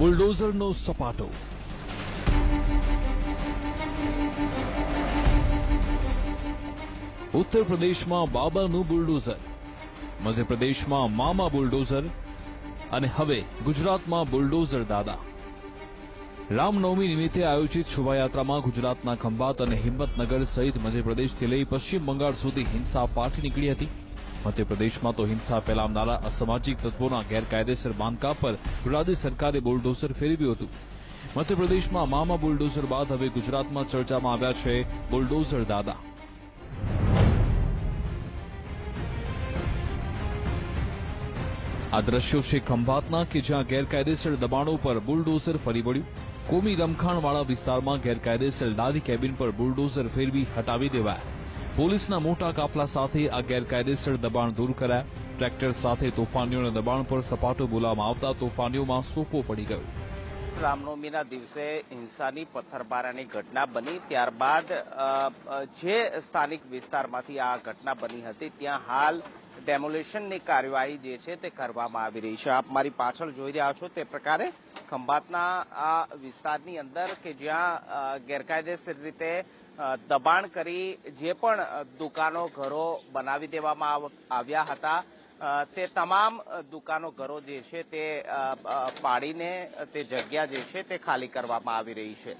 બુલડોઝરનો સપાટો। उत्तर प्रदेश में बाबानु बुलडोजर, मध्य प्रदेश में मामा बुलडोजर અને હવે ગુજરાતમાં બુલડોઝર દાદા। રામનવમી નિમિત્તે આયોજિત શોભાયાત્રામાં ગુજરાતના ખંભાત અને હિંમતનગર સહિત મધ્યપ્રદેશથી લઈ પશ્ચિમ બંગાળ સુધી હિંસા ફાટી નીકળી હતી। મધ્યપ્રદેશમાં તો હિંસા ફેલાવનારા અસામાજિક તત્વોના ગેરકાયદેસર બાંધકામ પર રાજ્ય સરકારે બુલડોઝર ફેરવ્યું હતું। મધ્યપ્રદેશમાં મામા બુલડોઝર બાદ હવે ગુજરાતમાં ચર્ચામાં આવ્યા છે બુલડોઝર દાદા। આ દ્રશ્યો છે ખંભાતના કે જ્યાં ગેરકાયદેસર દબાણો પર બુલડોઝર ફરી વળ્યું। કોમી રમખાણવાળા વિસ્તારમાં ગેરકાયદેસર લારી કેબિન પર બુલડોઝર ફેરવી હટાવી દેવાયા। પોલીસના મોટા કાફલા સાથે આ ગેરકાયદેસર દબાણ દૂર કરાયા। ટ્રેક્ટર સાથે તોફાનીઓના દબાણ પર સપાટો બોલાવવામાં આવતા તોફાનીઓમાં સોપો પડી ગયો। રામનવમીના દિવસે હિંસાની પથ્થરમારાની ઘટના બની ત્યારબાદ જે સ્થાનિક વિસ્તારમાંથી આ ઘટના બની હતી ત્યાં હાલ ડેમોલેશનની કાર્યવાહી જે છે તે કરવામાં આવી રહી છે। આપ મારી પાછળ જોઈ રહ્યા છો તે પ્રકારે ખંભાતના આ વિસ્તારની અંદર કે જ્યાં ગેરકાયદેસર રીતે દબાણ કરી જે પણ દુકાનો ઘરો બનાવી દેવામાં આવ્યા હતા તે તમામ દુકાનો ઘરો જે છે તે પાડીને તે જગ્યા જે છે તે ખાલી કરવામાં આવી રહી છે।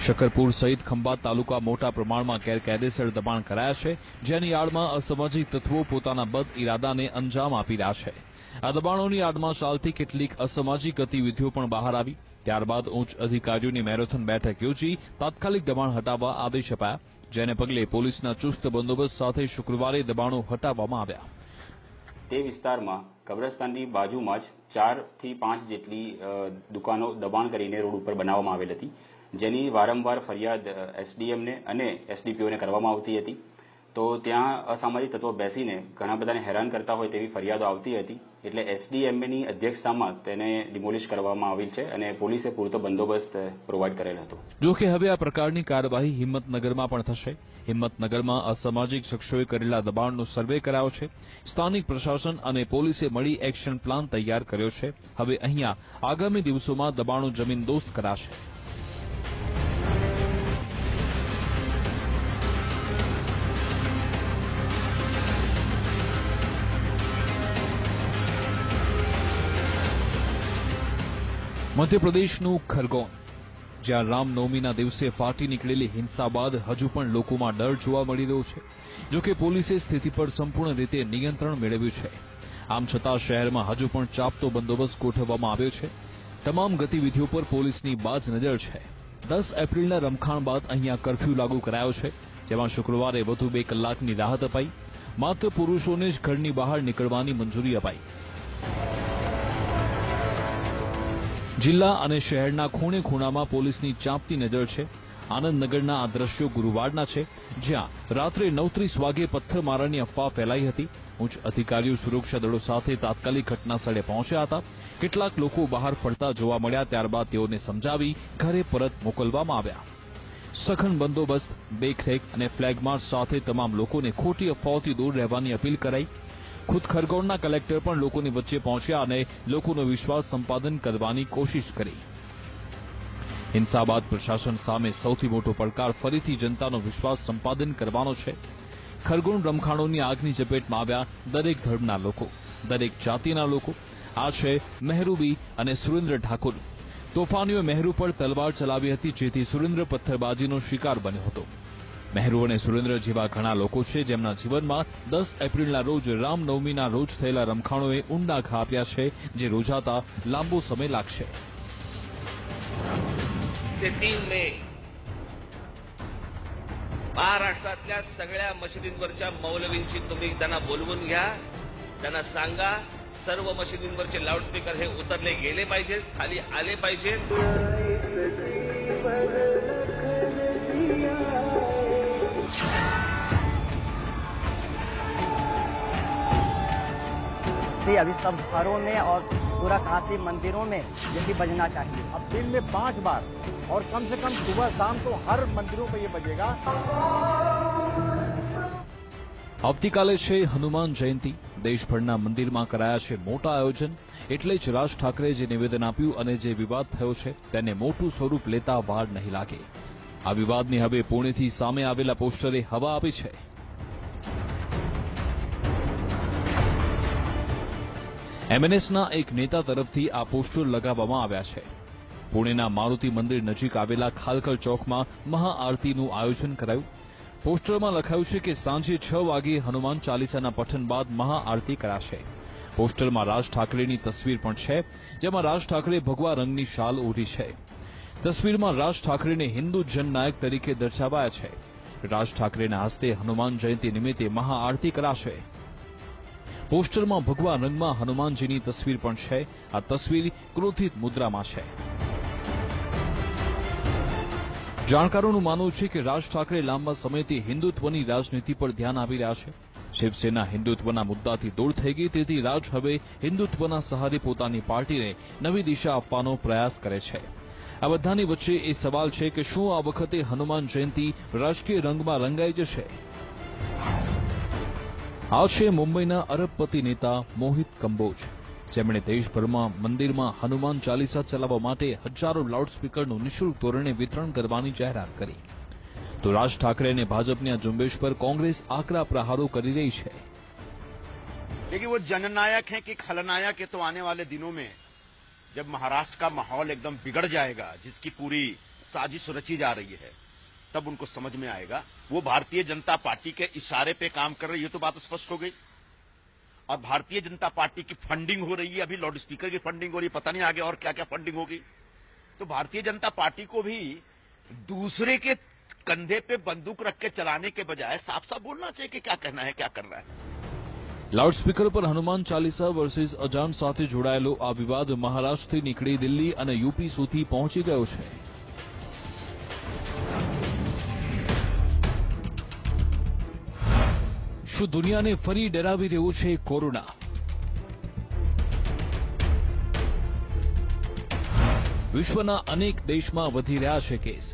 શકરપુર સહિત ખંભાત તાલુકા મોટા પ્રમાણમાં ગેરકાયદેસર દબાણ કરાયા છે, જેની આડમાં અસામાજિક તત્વો પોતાના બદ ઇરાદાને અંજામ આપી રહ્યા છે। આ દબાણોની આડમાં ચાલતી કેટલીક અસામાજિક ગતિવિધિઓ પણ બહાર આવી। ત્યારબાદ ઉચ્ચ અધિકારીઓની મેરેથોન બેઠક યોજી તાત્કાલિક દબાણ હટાવવા આદેશ અપાયા, જેને પગલે પોલીસના ચુસ્ત બંદોબસ્ત સાથે શુક્રવારે દબાણો હટાવવામાં આવ્યા। તે વિસ્તારમાં કબ્રસ્તાનની બાજુમાં જ 4 થી 5 જેટલી દુકાનો દબાણ કરીને રોડ ઉપર બનાવવામાં આવેલ હતી, જેની વારંવાર ફરિયાદ એસડીએમને અને એસડીપીઓને કરવામાં આવતી હતી। તો ત્યાં અસામાજિક તત્વો બેસીને ઘણા બધાને હેરાન કરતા હોય તેવી ફરિયાદો આવતી હતી, એટલે એસડીએમની અધ્યક્ષતામાં તેને ડિમોલિશ કરવામાં આવેલ છે અને પોલીસે પૂરતો બંદોબસ્ત પ્રોવાઈડ કરેલ હતો। જો કે હવે આ પ્રકારની કાર્યવાહી હિંમતનગરમાં પણ થશે। હિંમતનગરમાં અસામાજિક શખ્સોએ કરેલા દબાણનો સર્વે કરાયો છે। સ્થાનિક પ્રશાસન અને પોલીસે મળી એક્શન પ્લાન તૈયાર કર્યો છે। હવે અહીંયા આગામી દિવસોમાં દબાણો જમીનદોસ્ત કરાશે। મધ્યપ્રદેશનું ખરગોન, જ્યાં રામનવમીના દિવસે ફાટી નીકળેલી હિંસા બાદ હજુ પણ લોકોમાં ડર જોવા મળી રહ્યો છે। જોકે પોલીસે સ્થિતિ પર સંપૂર્ણ રીતે નિયંત્રણ મેળવ્યું છે। આમ છતાં શહેરમાં હજુ પણ ચાપતો બંદોબસ્ત ગોઠવવામાં આવ્યો છે। તમામ ગતિવિધિઓ પર પોલીસની બાજ નજર છે। 10 એપ્રિલના રમખાણ બાદ અહીંયા કર્ફ્યુ લાગુ કરાયો છે, જેમાં શુક્રવારે વધુ 2 કલાકની રાહત અપાઈ। માત્ર પુરુષોને જ ઘરની બહાર નીકળવાની મંજૂરી અપાઈ। જિલ્લા અને શહેરના ખૂણે ખૂણામાં પોલીસની ચાંપતી નજર છે। આનંદનગરના આ દ્રશ્યો ગુરુવારના છે, જ્યાં રાત્રે 9:30 વાગે પથ્થરમારાની અફવા ફેલાઈ હતી। ઉચ્ચ અધિકારીઓ સુરક્ષા દળો સાથે તાત્કાલિક ઘટના સ્થળે પહોંચ્યા હતા। કેટલાક લોકો બહાર ફરતા જોવા મળ્યા, ત્યારબાદ તેઓને સમજાવી ઘરે પરત મોકલવામાં આવ્યા। સઘન બંદોબસ્ત, દેખરેખ અને ફ્લેગ માર્ચ સાથે તમામ લોકોને ખોટી અફવાઓથી દૂર રહેવાની અપીલ કરાઈ। ખુદ ખરગોનના કલેક્ટર પણ લોકોની વચ્ચે પહોંચ્યા અને લોકોનો વિશ્વાસ સંપાદન કરવાની કોશિશ કરી। હિંસા બાદ પ્રશાસન સામે સૌથી મોટો પડકાર ફરીથી જનતાનો વિશ્વાસ સંપાદન કરવાનો છે। ખરગોન રમખાણોની આગની ઝપેટમાં આવ્યા દરેક ધર્મના લોકો, દરેક જાતિના લોકો। આ છે મહેરૂબી અને સુરેન્દ્ર ઠાકુર। તોફાનીઓએ મહેરુ પર તલવાર ચલાવી હતી, જેથી સુરેન્દ્ર પથ્થરબાજીનો શિકાર બન્યો હતો। મહેરુ અને સુરેન્દ્ર જેવા ઘણા લોકો છે જેમના જીવનમાં 10 એપ્રિલના રોજ રામનવમીના રોજ થયેલા રમખાણોએ ઊંડા ઘા આપ્યા છે, જે રોજાતા લાંબો સમય લાગશે। ते 3 मे महाराष्ट्रातल्या सगळ्या मशिदींवरच्या मौलवींची तुम्ही त्यांना बोलवून घ्या, त्यांना सांगा सर्व मशिदींवरचे लाऊडस्पीकर हे उतरले गेले पाहिजेत, खाली आले पाहिजेत। अभी सब घरों में और पूरा काशी मंदिरों में यही बजना चाहिए। अब दिन में 5 बार और कम से कम सुबह शाम तो हर मंदिरों में ये बजेगा। આવતીકાલે છે હનુમાન જયંતિ। દેશભરના મંદિરમાં કરાયા છે મોટા આયોજન। એટલે જ રાજ ઠાકરે જે નિવેદન આપ્યું અને જે વિવાદ થયો છે તેને મોટું સ્વરૂપ લેતા વાર નહીં લાગે. આ વિવાદની હવે પુણેથી સામે આવેલા પોસ્ટરે હવા આપી છે. MNSના એક નેતા તરફથી આ પોસ્ટર લગાવવામાં આવ્યા છે. પુણેના મારુતિ મંદિર નજીક આવેલા ખાલકર ચોકમાં મહાઆરતીનું આયોજન કરાયું. પોસ્ટરમાં લખાયું છે કે સાંજે 6 વાગે હનુમાન ચાલીસાના પઠન બાદ મહાઆરતી કરાશે. પોસ્ટરમાં રાજ ઠાકરેની તસવીર પણ છે, જેમાં રાજ ઠાકરે ભગવા રંગની શાલ ઓઢી છે. તસવીરમાં રાજ ઠાકરેને હિન્દુ જનનાયક તરીકે દર્શાવાયા છે. રાજ ઠાકરેના હસ્તે હનુમાન જયંતિ નિમિત્તે મહાઆરતી કરાશે. પોસ્ટરમાં ભગવા રંગમાં હનુમાનજીની તસવીર પણ છે. આ તસવીર ક્રોધિત મુદ્રામાં છે. જાણકારોનું માનવું છે કે રાજ ઠાકરે લાંબા સમયથી હિન્દુત્વની રાજનીતિ પર ધ્યાન આપી રહ્યા છે. શિવસેના હિન્દુત્વના મુદ્દાથી દૂર થઈ ગઈ, તેથી રાજ હવે હિન્દુત્વના સહારે પોતાની પાર્ટીને નવી દિશા આપવાનો પ્રયાસ કરે છે. આ બધાની વચ્ચે એ સવાલ છે કે શું આ વખતે હનુમાન જયંતિ રાજકીય રંગમાં રંગાઈ જશે? આ છે મુંબઈના અરબપતિ નેતા મોહિત કંબોજ, જેમણે દેશભરમાં મંદિરમાં હનુમાન ચાલીસા ચલાવવા માટે હજારો લાઉડસ્પીકરનું નિઃશુલ્ક ધોરણે વિતરણ કરવાની જાહેરાત કરી. તો રાજ ઠાકરે અને ભાજપની આ ઝુંબેશ પર કોંગ્રેસ આકરા પ્રહારો કરી રહી છે. देखिए वो जननायक हैं कि खलनायक है, तो आने वाले दिनों में जब महाराष्ट्र का माहौल एकदम बिगड़ जाएगा, जिसकी पूरी साजिश रची जा रही है, तब उनको समझ में आएगा. वो भारतीय जनता पार्टी के इशारे पे काम कर रही है, ये तो बात स्पष्ट हो गई. और भारतीय जनता पार्टी की फंडिंग हो रही है, अभी लाउड स्पीकर की फंडिंग हो रही है, पता नहीं आगे और क्या क्या फंडिंग होगी. तो भारतीय जनता पार्टी को भी दूसरे के कंधे पे बंदूक रख के चलाने के बजाय साफ साफ बोलना चाहिए कि क्या कहना है, क्या करना है. લાઉડસ્પીકર પર હનુમાન ચાલીસા વર્સિસ અજાણ સાથે જોડાયેલો આ વિવાદ મહારાષ્ટ્રથી નીકળી દિલ્હી અને યુપી સુધી પહોંચી ગયો છે. શું દુનિયાને ફરી ડરાવી રહ્યો છે કોરોના? વિશ્વના અનેક દેશમાં વધી રહ્યા છે કેસ.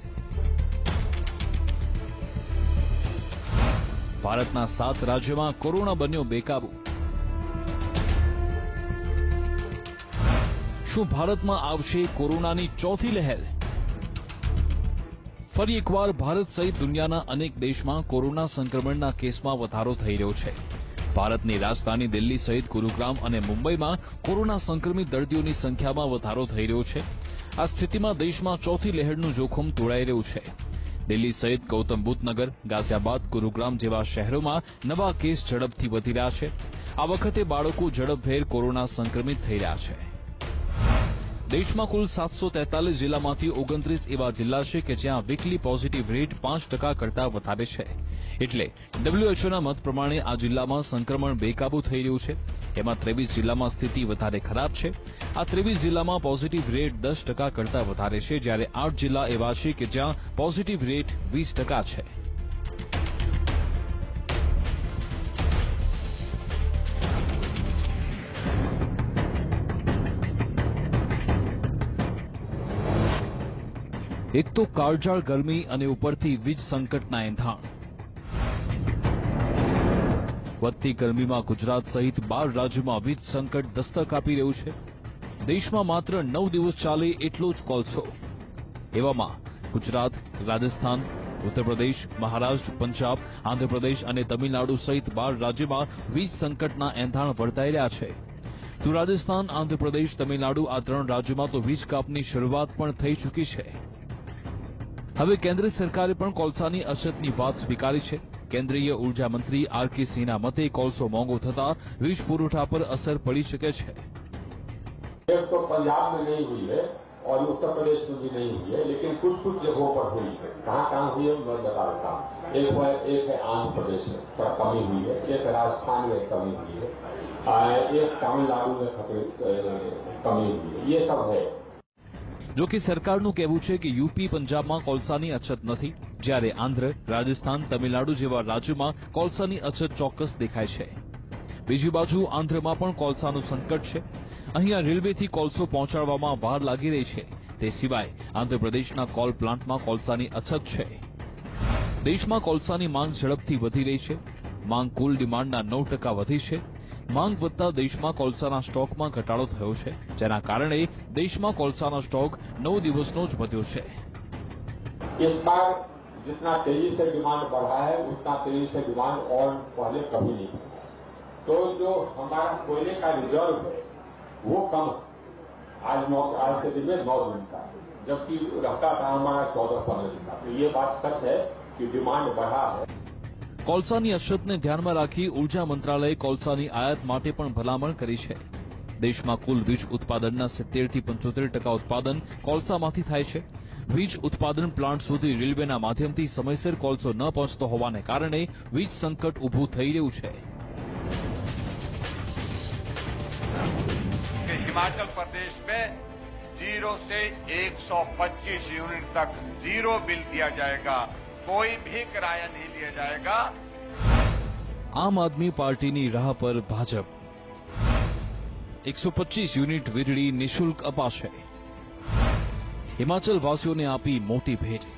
ભારતના 7 રાજ્યોમાં કોરોના બન્યો બેકાબુ. શું ભારતમાં આવશે કોરોનાની ચોથી લહેર? ફરી એકવાર ભારત સહિત દુનિયાના અનેક દેશમાં કોરોના સંક્રમણના કેસમાં વધારો થઈ રહ્યો છે. ભારતની રાજધાની દિલ્હી સહિત ગુરુગ્રામ અને મુંબઈમાં કોરોના સંક્રમિત દર્દીઓની સંખ્યામાં વધારો થઈ રહ્યો છે. આ સ્થિતિમાં દેશમાં ચોથી લહેરનું જોખમ તોળાઈ રહ્યું છે. દિલ્હી સહિત ગૌતમ બુદ્ધનગર, ગાઝિયાબાદ, ગુરુગ્રામ જેવા શહેરોમાં નવા કેસ ઝડપથી વધી રહ્યા છે. આ વખતે બાળકો ઝડપભેર કોરોના સંક્રમિત થઈ રહ્યા છે. દેશમાં કુલ 743 જિલ્લામાંથી 29 એવા જિલ્લા છે કે જ્યાં વીકલી પોઝિટિવ રેટ 5% કરતા વધારે છે. એટલે WHOના મત પ્રમાણે આ જિલ્લામાં સંક્રમણ બેકાબુ થઈ રહ્યું છે. એમાં 23 જિલ્લામાં સ્થિતિ વધારે ખરાબ છે. આ 23 જિલ્લામાં પોઝિટિવ રેટ 10% કરતા વધારે છે, જ્યારે 8 જિલ્લા એવા છે કે જ્યાં પોઝિટિવ રેટ 20% છે. એક તો કાળઝાળ ગરમી અને ઉપરથી વીજ સંકટના એંધાણ. વધતી ગરમીમાં ગુજરાત સહિત 12 રાજ્યોમાં વીજ સંકટ દસ્તક આપી રહ્યું છે. દેશમાં માત્ર 9 દિવસ ચાલે એટલો જ કોલસો. એવામાં ગુજરાત, રાજસ્થાન, ઉત્તરપ્રદેશ, મહારાષ્ટ્ર, પંજાબ, આંધ્રપ્રદેશ અને તમિલનાડુ સહિત 12 રાજ્યોમાં વીજ સંકટના એંધાણ વર્તાઈ રહ્યા છે. તો રાજસ્થાન, આંધ્રપ્રદેશ, તમિલનાડુ આ 3 રાજ્યોમાં તો વીજ કાપની શરૂઆત પણ થઈ ચૂકી છે. હવે કેન્દ્ર સરકારે પણ કોલસાની અછતની વાત સ્વીકારી છે. કેન્દ્રીય ઉર્જા મંત્રી RK સિંહના મતે કોલસો મોંઘો થતા વીજ પુરવઠા પર અસર પડી શકે છે. तो पंजाब में नहीं हुई है और उत्तर प्रदेश में भी नहीं हुई है, लेकिन कुछ कुछ जगहों पर हुई है. कहाँ हुई है मैं बता देता हूँ. एक है आंध्र प्रदेश में थोड़ा कमी हुई है, एक राजस्थान में कमी हुई है, एक तमिलनाडु में कमी हुई है. ये सब है. જો કે સરકારનું કહેવું છે કે યુપી, પંજાબમાં કોલસાની અછત નથી, જ્યારે આંધ્ર, રાજસ્થાન, તમિલનાડુ જેવા રાજ્યોમાં કોલસાની અછત ચોક્કસ દેખાય છે. બીજી બાજુ આંધ્રમાં પણ કોલસાનું સંકટ છે. અહીંયા રેલવેથી કોલસો પહોંચાડવામાં વાર લાગી રહી છે. તે સિવાય આંધ્રપ્રદેશના કોલ પ્લાન્ટમાં કોલસાની અછત છે. દેશમાં કોલસાની માંગ ઝડપથી વધી રહી છે. માંગ કુલ ડિમાન્ડના 9% વધી છે. માંગ વધતા દેશમાં કોલસાના સ્ટોકમાં ઘટાડો થયો છે, જેના કારણે દેશમાં કોલસાનો સ્ટોક 9 દિવસનો જ વધ્યો છે। इस बार जितना तेजी से डिमांड बढ़ा है उतना तेजी से डिमांड और पहले कभी नहीं हुआ। तो जो हमारा कोयले का रिजर्व है वो कम आज के दिन में 9 दिन का, जबकि रहता था हमारा 14-15 दिन का। तो ये बात सच है कि डिमांड बढ़ा है। કોલસાની અછતને ધ્યાનમાં રાખી ઉર્જા મંત્રાલયે કોલસાની આયાત માટે પણ ભલામણ કરી છે। દેશમાં કુલ વીજ ઉત્પાદનના 70 થી 75% ઉત્પાદન કોલસામાંથી થાય છે। વીજ ઉત્પાદન પ્લાન્ટ સુધી રેલવેના માધ્યમથી સમયસર કોલસો ન પહોંચતો હોવાને કારણે વીજ સંકટ ઊભું થઈ રહ્યું છે। हिमाचल प्रदेश में 0 से 125 यूनिट तक जीरो बिल दिया जाएगा, कोई भी किराया नहीं लिया जाएगा। આમ આદમી પાર્ટીની રાહ પર ભાજપ। 125 યુનિટ વીજળી નિઃશુલ્ક અપાશે। હિમાચલ વાસીઓને આપી મોટી ભેટ।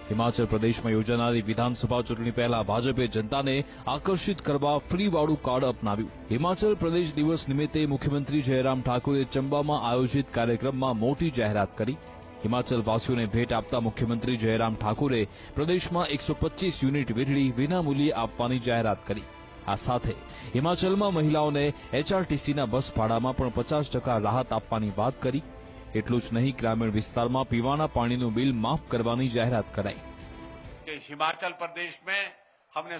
હિમાચલ પ્રદેશમાં યોજાનારી વિધાનસભા ચૂંટણી પહેલા ભાજપે જનતાને આકર્ષિત કરવા ફ્રીવાળું કાર્ડ અપનાવ્યું। હિમાચલ પ્રદેશ દિવસ નિમિત્તે મુખ્યમંત્રી જયરામ ઠાકુરે ચંબામાં આયોજિત કાર્યક્રમમાં મોટી જાહેરાત કરી। હિમાચલ વાસીઓને ભેટ આપતા મુખ્યમંત્રી જયરામ ઠાકુરે પ્રદેશમાં 125 યુનિટ વીજળી વિનામૂલ્યે આપવાની જાહેરાત કરી। આ સાથે હિમાચલમાં મહિલાઓને HRTCના બસ ભાડામાં પણ 50% રાહત આપવાની વાત કરી। એટલું જ નહીં, ગ્રામીણ વિસ્તારમાં પીવાના પાણીનું બિલ માફ કરવાની જાહેરાત કરાઈ। हिमाचल प्रदेश में हमने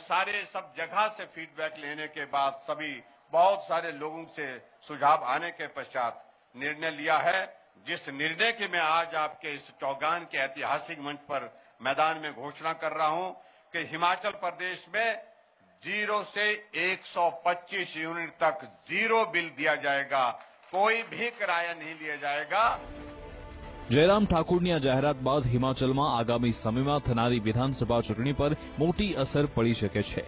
सब जगह से फीडबैक लेने के बाद सभी बहुत सारे लोगों से सुझाव आने के पश्चात निर्णय लिया है, जिस निर्णय की मैं आज आपके इस चौगान के ऐतिहासिक मंच पर मैदान में घोषणा कर रहा हूं कि हिमाचल प्रदेश में 0 से 125 यूनिट तक जीरो बिल दिया जाएगा, कोई भी किराया नहीं लिया जाएगा। જયરામ ઠાકુરની આ જાહેરાત બાદ હિમાચલમાં આગામી સમયમાં થનારી વિધાનસભા ચૂંટણી પર મોટી અસર પડી શકે છે।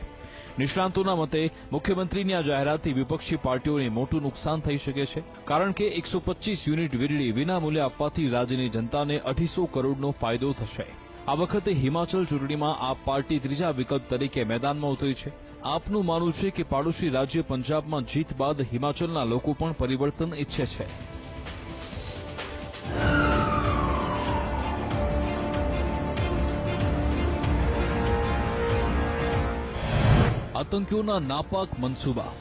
નિષ્ણાંતોના મતે મુખ્યમંત્રીની આ જાહેરાતથી વિપક્ષી પાર્ટીઓને મોટું નુકસાન થઈ શકે છે, કારણ કે 125 યુનિટ વીજળી વિનામૂલ્યે આપવાથી રાજ્યની જનતાને 250 કરોડનો ફાયદો થશે। આ વખતે હિમાચલ ચૂંટણીમાં આપ પાર્ટી ત્રીજા વિકલ્પ તરીકે મેદાનમાં ઉતરી છે। આપનું માનવું છે કે પાડોશી રાજ્ય પંજાબમાં જીત બાદ હિમાચલના લોકો પણ પરિવર્તન ઈચ્છે છે। આતંકીઓના નાપાક મનસૂબા,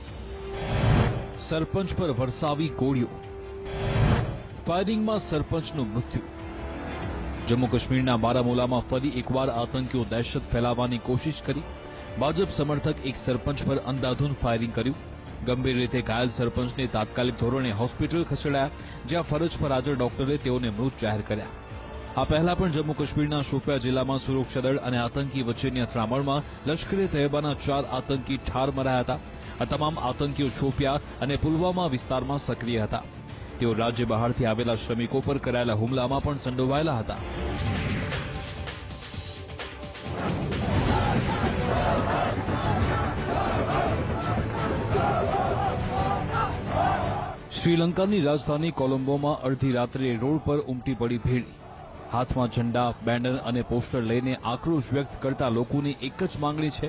સરપંચ પર વરસાવી ગોળીઓ, ફાયરિંગમાં સરપંચનું મૃત્યુ। જમ્મુ કાશ્મીરના બારામુલામાં ફરી એકવાર આતંકીઓ દહેશત ફેલાવવાની કોશિશ કરી। ભાજપ સમર્થક એક સરપંચ પર અંધાધૂંધ ફાયરિંગ કર્યું। ગંભીર રીતે ઘાયલ સરપંચને તાત્કાલિક ધોરણે હોસ્પિટલ ખસેડાયા, જ્યાં ફરજ પર હાજર ડોક્ટરે તેઓને મૃત જાહેર કર્યા। આ પહેલા પણ જમ્મુ કાશ્મીરના શોપિયા જિલ્લામાં સુરક્ષા દળ અને આતંકી વચ્ચેની અથડામણમાં લશ્કરે તૈયબાના 4 આતંકી ઠાર મરાયા હતા। આ તમામ આતંકીઓ શોપિયા અને પુલવામા વિસ્તારમાં સક્રિય હતા। તેઓ રાજ્ય બહારથી આવેલા શ્રમિકો પર કરાયેલા હુમલામાં પણ સંડોવાયેલા હતા। શ્રીલંકાની રાજધાની કોલંબોમાં અડધી રાત્રે રોડ પર ઉમટી પડી ભીડ। હાથમાં ઝંડા, બેનર અને પોસ્ટર લઈને આક્રોશ વ્યક્ત કરતા લોકોની એક જ માંગણી છે।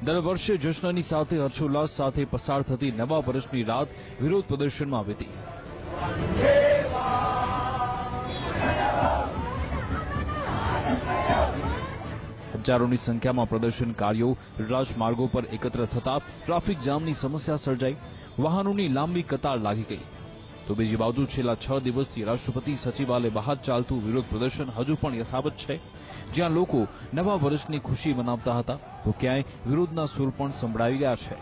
દર વર્ષે જશ્નની સાથે હર્ષોલ્લાસ સાથે પસાર થતી નવા વર્ષની રાત વિરોધ પ્રદર્શનમાં વીતી। હજારોની સંખ્યામાં પ્રદર્શનકારીઓ રાજમાર્ગો પર એકત્ર થતા ટ્રાફિક જામની સમસ્યા સર્જાઈ। વાહનોની લાંબી કતાર લાગી ગઈ। તો બીજી બાજુ છેલ્લા 6 દિવસથી રાષ્ટ્રપતિ સચિવાલય બહાર ચાલતું વિરોધ પ્રદર્શન હજુ પણ યથાવત છે, જ્યાં લોકો નવા વર્ષની ખુશી મનાવતા હતા તો ક્યાંય વિરોધના સૂર પણ સંભળાઈ રહ્યા છે।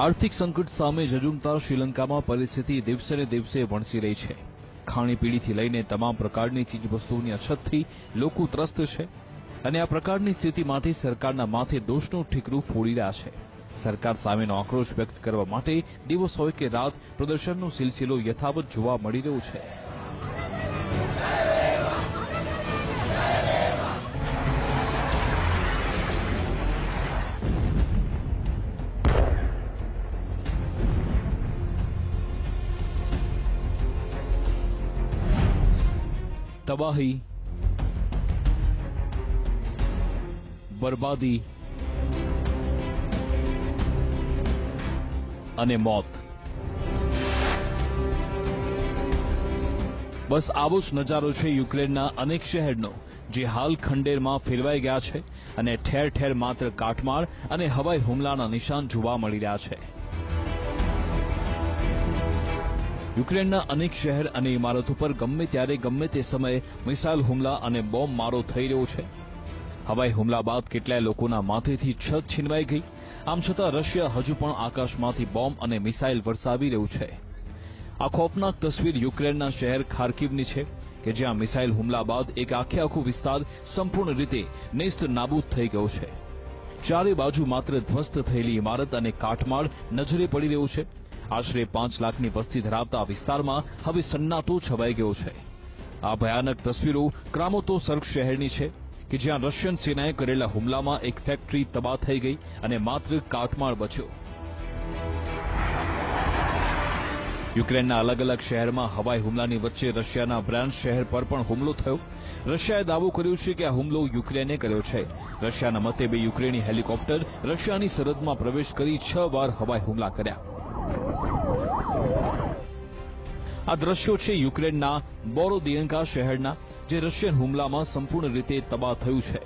આર્થિક સંકટ સામે ઝઝૂમતા શ્રીલંકામાં પરિસ્થિતિ દિવસે ને દિવસે વણસી રહી છે। ખાણીપીણીથી લઈને તમામ પ્રકારની ચીજવસ્તુઓની અછતથી લોકો ત્રસ્ત છે અને આ પ્રકારની સ્થિતિમાંથી સરકારના માથે દોષનું ઠીકરું ફોડી રહ્યા છે। સરકાર સામેનો આક્રોશ વ્યક્ત કરવા માટે દિવસ હોય કે રાત પ્રદર્શનનો સિલસિલો યથાવત જોવા મળી રહ્યો છે। तबाही, बर्बादी, અને મોત. બસ આવો જ નજારો છે યુક્રેનના અનેક શહેરનો, જે હાલ ખંડેરમાં ફેરવાઈ ગયા છે અને ઠેર ઠેર માત્ર કાટમાળ અને હવાઈ હુમલાના નિશાન જોવા મળી રહ્યા છે. યુક્રેનના અનેક શહેર અને ઇમારતો પર ગમે ત્યારે ગમે તે સમયે મિસાઇલ હુમલા અને બોમ્બ મારો થઈ રહ્યો છે. હવાઈ હુમલા બાદ કેટલાય લોકોના માથેથી છત છીનવાઈ ગઈ. આમ છતાં રશિયા હજુ પણ આકાશમાંથી બોમ્બ અને મિસાઇલ વરસાવી રહ્યું છે. આ ખોફનાક તસવીર યુક્રેનના શહેર ખાર્કિવની છે કે જ્યાં મિસાઇલ હુમલા બાદ એક આખો વિસ્તાર સંપૂર્ણ રીતે નેસ્ત નાબૂદ થઈ ગયો છે. ચારે બાજુ માત્ર ધ્વસ્ત થયેલી ઇમારત અને કાટમાળ નજરે પડી રહ્યું છે. આશરે 5 લાખની વસ્તી ધરાવતા આ વિસ્તારમાં હવે સન્નાટો છવાઈ ગયો છે. આ ભયાનક તસવીરો ક્રામોતોર્સ્ક શહેરની છે કે જ્યાં રશિયન સેનાએ કરેલા હુમલામાં એક ફેક્ટરી તબાહ થઈ ગઈ અને માત્ર કાટમાળ બચ્યો. યુક્રેનના અલગ અલગ શહેરમાં હવાઈ હુમલાની વચ્ચે રશિયાના બ્રાન્ડ શહેર પર પણ હુમલો થયો. રશિયાએ દાવો કર્યો છે કે આ હુમલો યુક્રેને કર્યો છે. રશિયાના મતે 2 યુક્રેની હેલિકોપ્ટર રશિયાની સરહદમાં પ્રવેશ કરી 6 વાર હવાઈ હુમલા કર્યા. આ દ્રશ્યો છે યુક્રેનના બોરોદિયન્કા શહેરના, જે રશિયન હુમલામાં સંપૂર્ણ રીતે તબાહ થયું છે.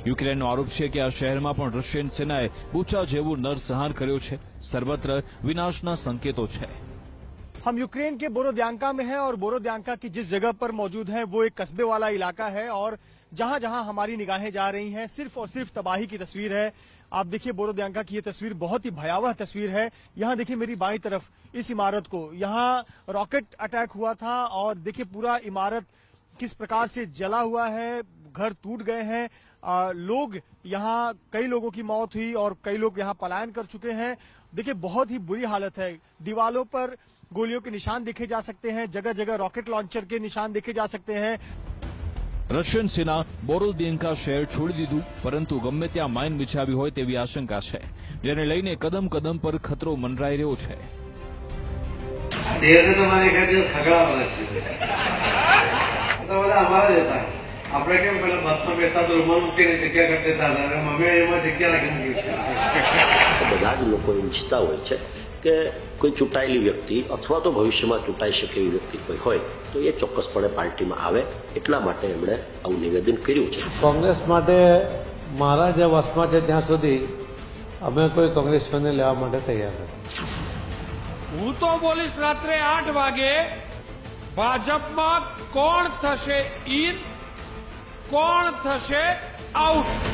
યુક્રેનનો આરોપ છે કે આ શહેરમાં પણ રશિયન સેનાએ બુચા જેવું નરસંહાર કર્યો છે. સર્વત્ર વિનાશના સંકેતો છે. हम यूक्रेन के बोरोद्यांका में हैं और बोरोद्यांका की जिस जगह पर मौजूद हैं वो एक कस्बे वाला इलाका है और जहां जहां हमारी निगाहें जा रही हैं सिर्फ और सिर्फ तबाही की तस्वीर है. आप देखिए बोरोद्यांका की ये तस्वीर बहुत ही भयावह तस्वीर है. यहाँ देखिए मेरी बाईं तरफ इस इमारत को, यहाँ रॉकेट अटैक हुआ था और देखिए पूरा इमारत किस प्रकार से जला हुआ है, घर टूट गए हैं. लोग यहाँ, कई लोगों की मौत हुई और कई लोग यहाँ पलायन कर चुके हैं. देखिए बहुत ही बुरी हालत है. दीवालों पर गोलियों के निशान देखे जा सकते हैं, जगह जगह रॉकेट लॉन्चर के निशान देखे जा सकते हैं. રશિયન સેના બોરોદિયન્કા શહેર છોડી દીધું, પરંતુ ગમે ત્યાં માઇન બિછાવી હોય તેવી આશંકા છે, જેને લઈને કદમ કદમ પર ખતરો મંડરાઈ રહ્યો છે. આપણે કેમ પેલા બસમાં બેસતા તો રૂમાલ મૂકીને જગ્યા કરી દેતા હતા, મમ્મી એમાં જગ્યા રાખી બધા જ લોકો ઈચ્છતા હોય છે કે કોઈ ચૂંટાયેલી વ્યક્તિ અથવા તો ભવિષ્યમાં ચૂંટાઈ શકે એવી વ્યક્તિ કોઈ હોય તો એ ચોક્કસપણે પાર્ટીમાં આવે, એટલા માટે એમણે આવું નિવેદન કર્યું છે. કોંગ્રેસ માટે મારા જે વસમાં છે ત્યાં સુધી અમે કોઈ કોંગ્રેસીઓને લેવા માટે તૈયાર નથી. હું તો બોલીશ રાત્રે 8 વાગે ભાજપમાં કોણ થશે ઇન, કોણ થશે આઉટ.